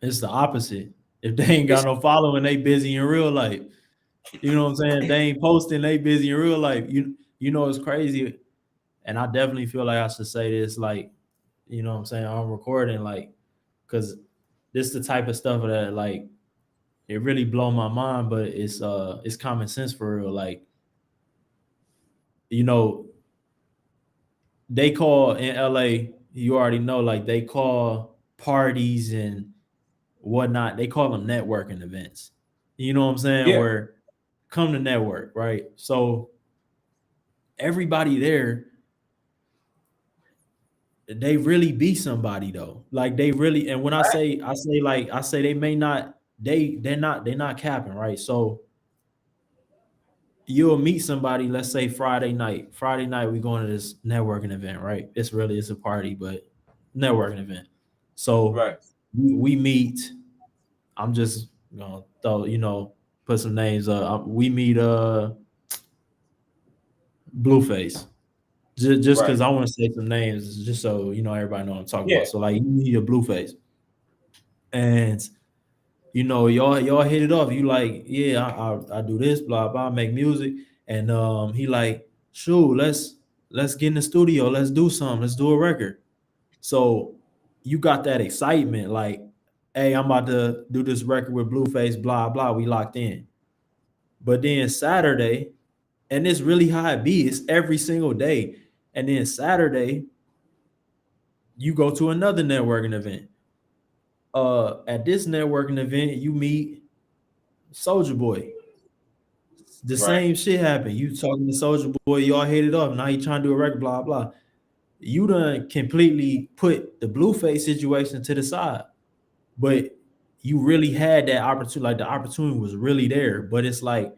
It's the opposite. If they ain't got It's no following, they busy in real life. You know what I'm saying? They ain't posting, they busy in real life. It's crazy. And I definitely feel like I should say this, like, what I'm saying, I'm recording, like, because this is the type of stuff that like it really blow my mind, but it's common sense for real. Like, you know, they call in LA, you already know, like they call parties and whatnot, they call them networking events. You know what I'm saying? yeah, Where come to network, right? So everybody there, they really be somebody though. Like they really, and when I say they may not, they're not capping, right? So you'll meet somebody, let's say Friday night. Friday night, we going to this networking event, right? It's a party, but networking event. So right. we meet. I'm just gonna throw, put some names up. We meet Blueface. Just Right. because I want to say some names, just so you know everybody know what I'm talking Yeah. about. So like you need a Blueface, and you know y'all hit it off. You like, yeah, I do this, blah blah, make music, and he like, shoot, let's get in the studio, let's do something, let's do a record. So you got that excitement, like, hey, I'm about to do this record with Blueface, blah blah. We locked in. But then Saturday, and it's really how it be. It's every single day. And then Saturday, you go to another networking event. At this networking event, you meet Soldier Boy. The Right. same shit happened. You talking to Soldier Boy, y'all hit it up. Now he trying to do a record, blah blah. You done completely put the Blueface situation to the side, but you really had that opportunity. Like the opportunity was really there, but it's like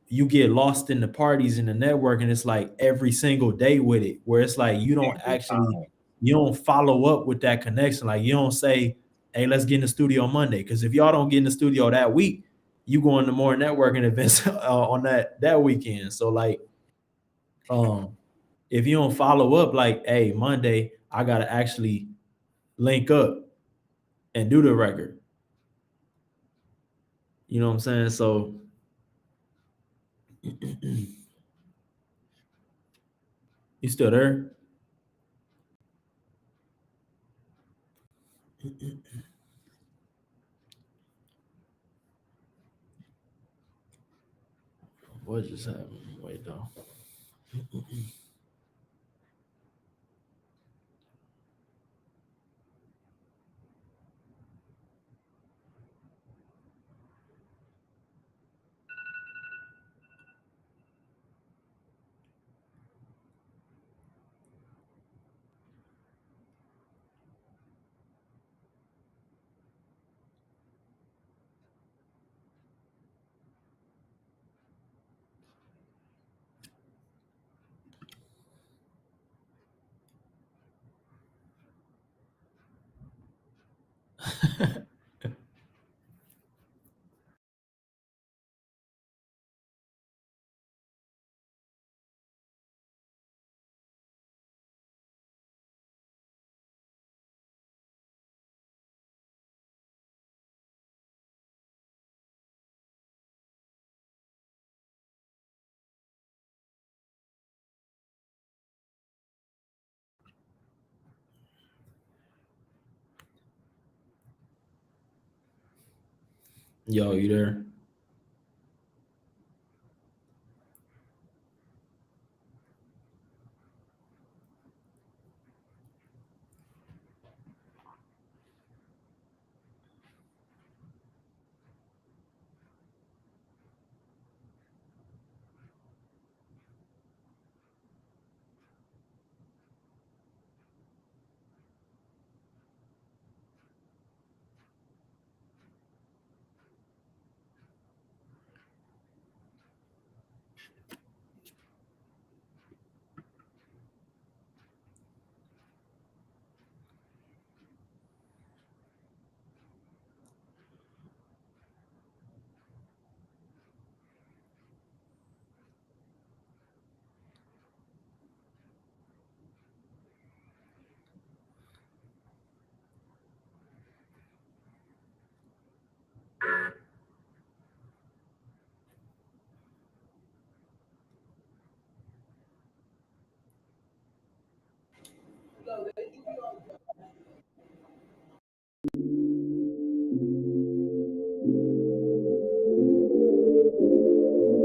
you get lost in the parties and the network, and it's like every single day with it, where it's like Every time. you don't follow up with that connection. Like you don't say, hey, let's get in the studio Monday. Because if y'all don't get in the studio that week, you going to more networking events on that weekend. So like, if you don't follow up, like, hey, Monday, I gotta actually link up and do the record. You know what I'm saying? So you still there? What just happened? Wait though. Yo, you there?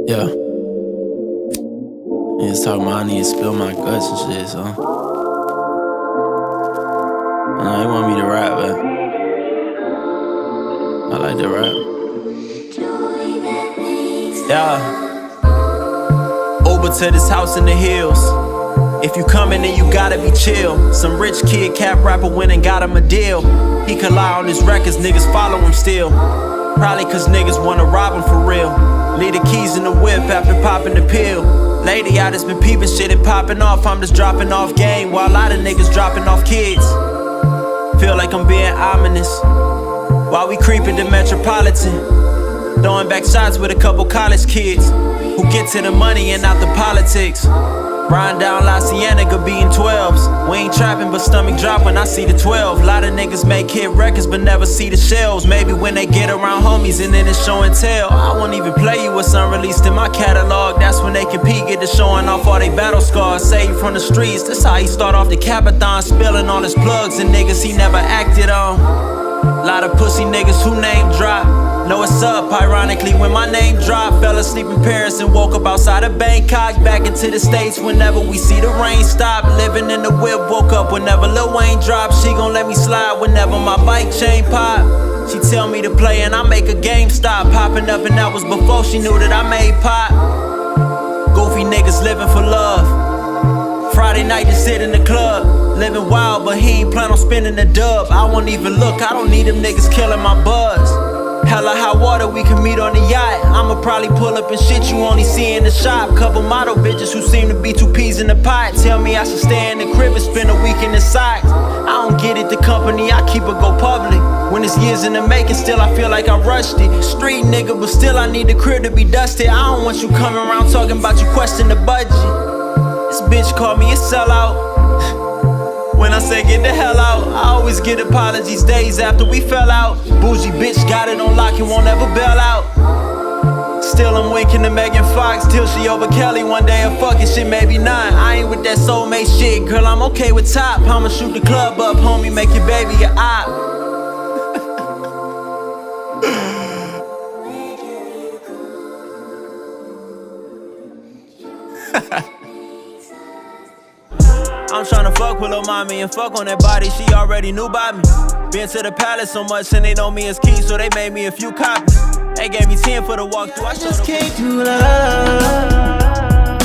Yeah. Niggas talking about I need to spill my guts and shit, so. They want me to rap, but I like to rap. Yeah. Uber to this house in the hills. If you coming, then you gotta be chill. Some rich kid, cap rapper went and got him a deal. He could lie on his records, niggas follow him still. Probably cause niggas wanna rob him for real. Leave the keys in the whip after popping the pill. Lately I just been peeping shit and popping off. I'm just dropping off game while a lot of niggas dropping off kids. Feel like I'm being ominous while we creeping the Metropolitan. Throwing back shots with a couple college kids who get to the money and not the politics. Riding down La Cienega, beating 12s. We ain't trapping, but stomach drop when I see the 12. Lot of niggas make hit records, but never see the shells. Maybe when they get around homies and then it's show and tell. I won't even play you what's unreleased in my catalog. That's when they compete, get to showing off all they battle scars. Saved from the streets, that's how he start off the Capathon. Spilling all his plugs and niggas he never acted on. Lot of pussy niggas who name drop. Know what's up, ironically, when my name dropped. Fell asleep in Paris and woke up outside of Bangkok. Back into the States whenever we see the rain stop. Living in the whip, woke up whenever Lil Wayne drops. She gon' let me slide whenever my bike chain pop. She tell me to play and I make a game stop. Popping up and that was before she knew that I made pop. Goofy niggas living for love. Friday night just sit in the club. Living wild but he ain't plan on spending the dub. I won't even look, I don't need them niggas killing my buzz. Hella hot water, we can meet on the yacht. I'ma probably pull up and shit you only see in the shop. Couple model bitches who seem to be two peas in the pot. Tell me I should stay in the crib and spend a week in the socks. I don't get it, the company, I keep it go public. When it's years in the making, still I feel like I'm rusty. Street nigga, but still I need the crib to be dusty. I don't want you coming around talking about you question the budget. This bitch called me a sellout. When I say get the hell out, I always get apologies days after we fell out. Bougie bitch got it on lock and won't ever bail out. Still I'm winking to Megan Fox till she over Kelly one day or fucking shit, maybe not. I ain't with that soulmate shit, girl, I'm okay with top. I'ma shoot the club up, homie, make your baby a op. I'm tryna fuck with lil' mommy and fuck on that body, she already knew about me. Been to the palace so much and they know me as Key, so they made me a few copies. They gave me 10 for the walkthrough, I just can't do love.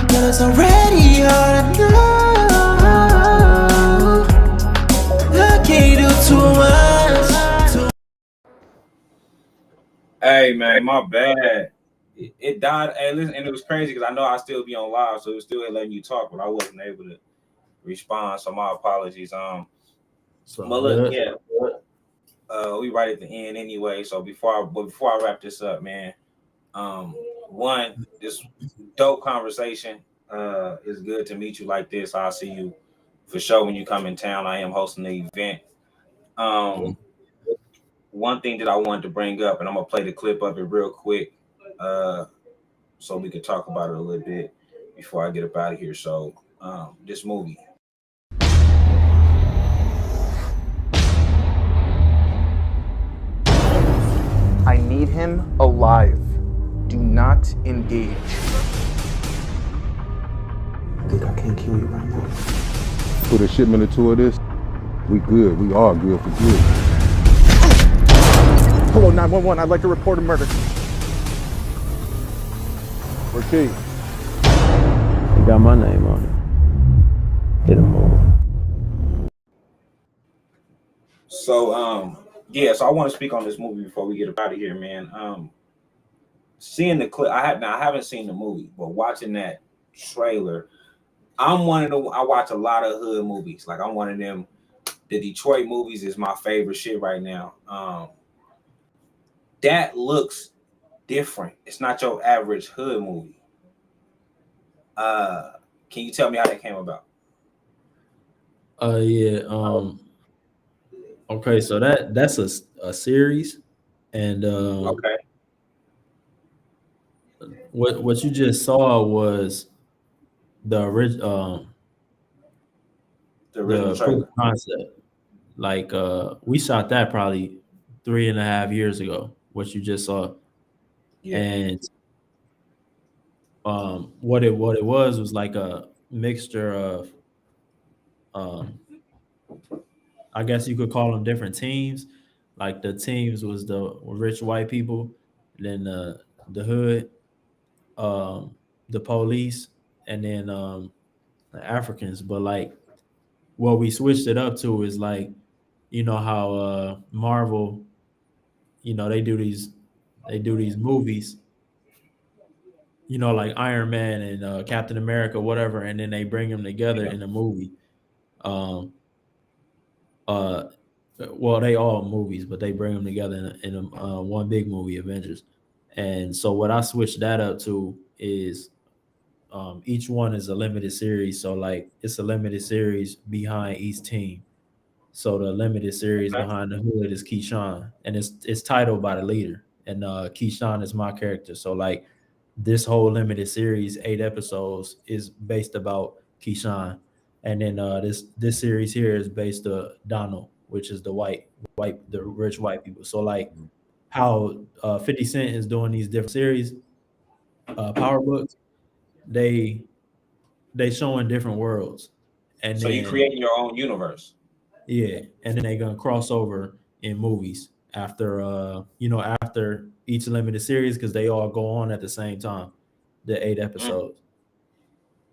Girl, it's already hard to know. I can't do too much. Hey man, my bad. It died. Hey, listen, and it was crazy because I know I still be on live, so it was still letting you talk, but I wasn't able to respond. So my apologies. But look, yeah, we right at the end anyway. So before I wrap this up, man, one, this dope conversation. It's good to meet you like this. I'll see you for sure when you come in town. I am hosting the event. One thing that I wanted to bring up, and I'm gonna play the clip of it real quick. So we could talk about it a little bit before I get up out of here. So, this movie. I need him alive. Do not engage. I think I can't kill you right now. Put a shipment or two of this, we good. We are good for good. Hello, 911. I'd like to report a murder. For Key. It got my name on it. Hit him over. So, yeah. So I want to speak on this movie before we get up out of here, man. Seeing the clip, I haven't seen the movie, but watching that trailer, I watch a lot of hood movies. Like I'm one of them. The Detroit movies is my favorite shit right now. That looks different. It's not your average hood movie. Can you tell me how that came about? Yeah. Okay, so that's a series, and Okay. what you just saw was the original The original trailer. concept. Like we shot that probably 3.5 years ago. What you just saw, Yeah. and what it was like a mixture of I guess you could call them different teams. Like the teams was the rich white people, then the hood, the police, and then the Africans. But like what we switched it up to is like, you know how Marvel, you know, they do these movies, you know, like Iron Man and Captain America, whatever, and then they bring them together in a movie. Well, they all movies, but they bring them together in a one big movie, Avengers. And so what I switched that up to is each one is a limited series. So like it's a limited series behind each team. So the limited series Okay. behind the hood is Keyshawn, and it's titled by the leader. And Keyshawn is my character. So like this whole limited series, 8 episodes, is based about Keyshawn. And then this series here is based Donald, which is the the rich white people. So like how 50 Cent is doing these different series, power books, they they showing different worlds. And So you then creating your own universe. yeah, and then they're gonna cross over in movies after after each limited series because they all go on at the same time, the 8 episodes.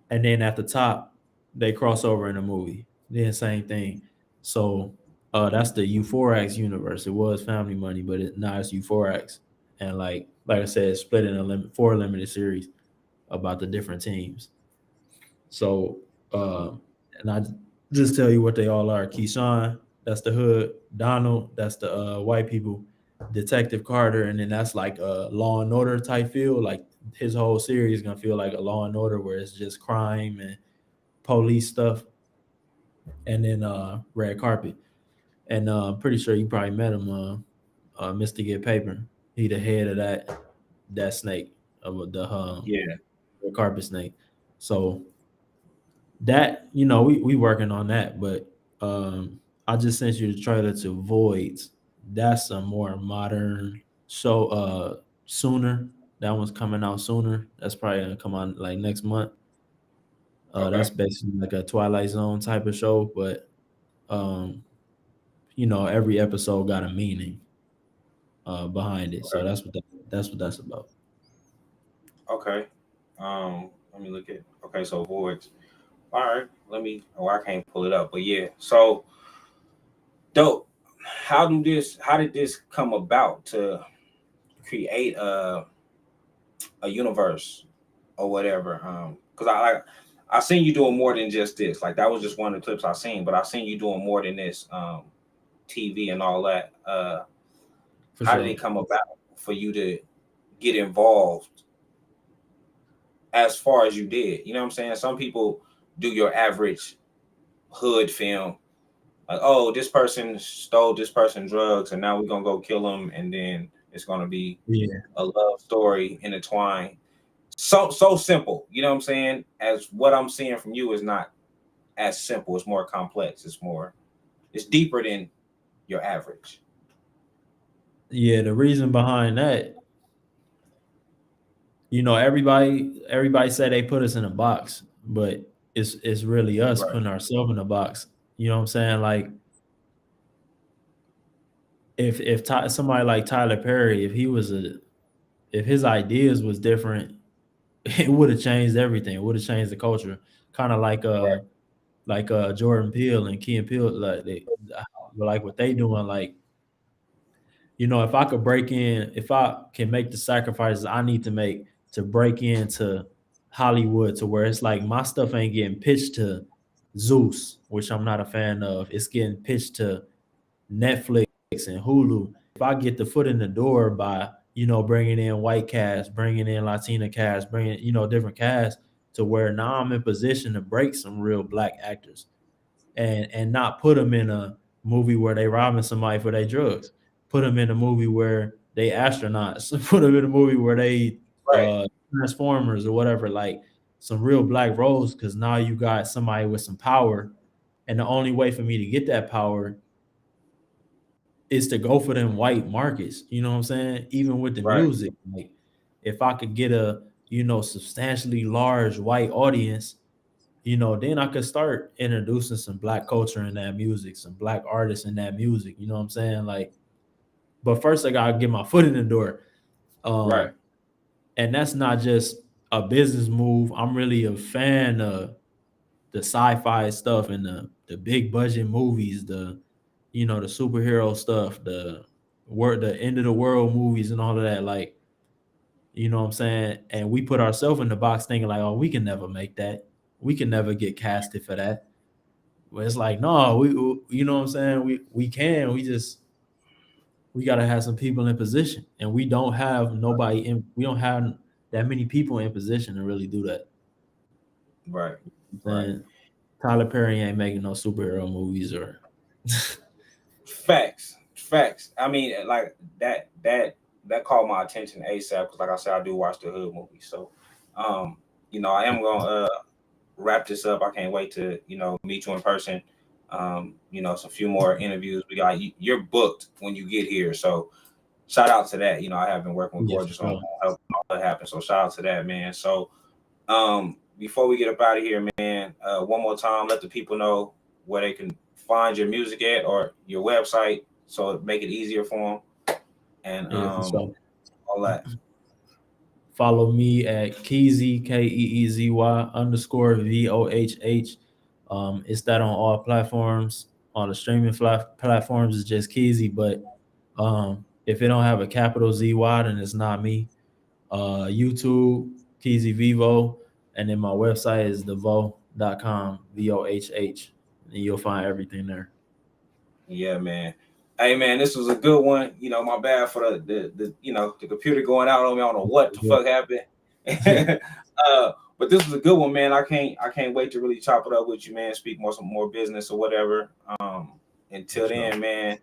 And then at the top, they cross over in a movie. Then same thing. So that's the Euphorics universe. It was Family Money, but now it's Euphorics. And like I said, it's split in four limited series about the different teams. So, and I just tell you what they all are. Keyshawn, that's the hood. Donald, that's the white people. Detective Carter, and then that's like a Law and Order type feel. Like his whole series is gonna feel like a Law and Order where it's just crime and police stuff. And then Red Carpet, and pretty sure you probably met him, Mr. Get Paper. He the head of that snake of the Yeah. Red Carpet snake. So that we working on that, but I just sent you the trailer to Voids. That's a more modern show. Sooner, that one's coming out sooner. That's probably gonna come out like next month. That's Okay. basically like a Twilight Zone type of show, but um every episode got a meaning behind it, so Okay. that's what that's about. Okay. Let me look at. Okay, so voids. All right. Let me. Oh, I can't pull it up, but yeah. So dope. How did this come about to create a universe or whatever? Because I seen you doing more than just this. Like that was just one of the clips I seen, but I seen you doing more than this. TV and all that. For How did sure. it come about for you to get involved as far as you did? You know what I'm saying? Some people do your average hood film, like, oh, this person stole this person drugs, and now we're gonna go kill them, and then it's gonna be Yeah. a love story intertwined. So simple. You know what I'm saying? As what I'm seeing from you is not as simple. It's more complex. It's deeper than your average. Yeah, the reason behind that, everybody said they put us in a box, but it's really us Right. putting ourselves in a box. You know what I'm saying? Like if somebody like Tyler Perry, if his ideas was different, it would have changed everything. It would have changed the culture. Kind of Right. like Jordan Peele and Key and Peele, like what they doing. Like if I can make the sacrifices I need to make to break into Hollywood to where it's like my stuff ain't getting pitched to Zeus, which I'm not a fan of. It's getting pitched to Netflix and Hulu. If I get the foot in the door by, bringing in white cast, bringing in Latina cast, bringing, different cast to where now I'm in position to break some real black actors and not put them in a movie where they robbing somebody for their drugs. Put them in a movie where they astronauts. Put them in a movie where they Right. transformers or whatever. Like some real black roles, because now you got somebody with some power, and the only way for me to get that power is to go for them white markets. You know what I'm saying? Even with the Right. music, like if I could get a substantially large white audience, then I could start introducing some black culture in that music, some black artists in that music. You know what I'm saying? Like, but first I gotta get my foot in the door. Right. Um, and that's not just a business move. I'm really a fan of the sci-fi stuff and the big budget movies, the superhero stuff, the end of the world movies and all of that. Like, you know what I'm saying? And we put ourselves in the box thinking like, oh, we can never make that. We can never get casted for that. But it's like, no, you know what I'm saying? We can. We gotta have some people in position. And we don't have that many people in position to really do that. Right. Then Tyler Perry ain't making no superhero movies or Facts. I mean, like that caught my attention ASAP because, like I said, I do watch the hood movies. So, I am gonna wrap this up. I can't wait to meet you in person. Some few more interviews. You're booked when you get here. So shout out to that. I have been working with yeah, Gorgeous for on sure. helping all that happen. So shout out to that, man. So before we get up out of here, man, one more time, let the people know where they can find your music at or your website, so it make it easier for them and Yeah, for sure. all that. Follow me at KeeZY KeeZY _VOHH. It's that on all platforms. On the streaming platforms, it's just KeeZY. But if it don't have a capital ZY, then it's not me. YouTube, KeeZY Vivo, and then my website is thevo.com, VOHH. And you'll find everything there. Yeah, man. Hey, man, this was a good one. My bad for the computer going out on me. I don't know what the fuck happened. But this was a good one, man. I can't wait to really chop it up with you, man. Speak some more business or whatever. Until then, man,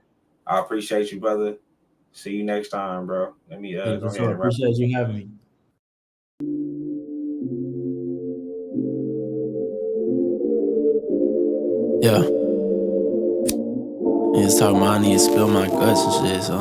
I appreciate you, brother. See you next time, bro. Let me Yeah, go for ahead sure. and wrap. Appreciate you having me. Yeah. It's talking about I need to spill my guts and shit, so.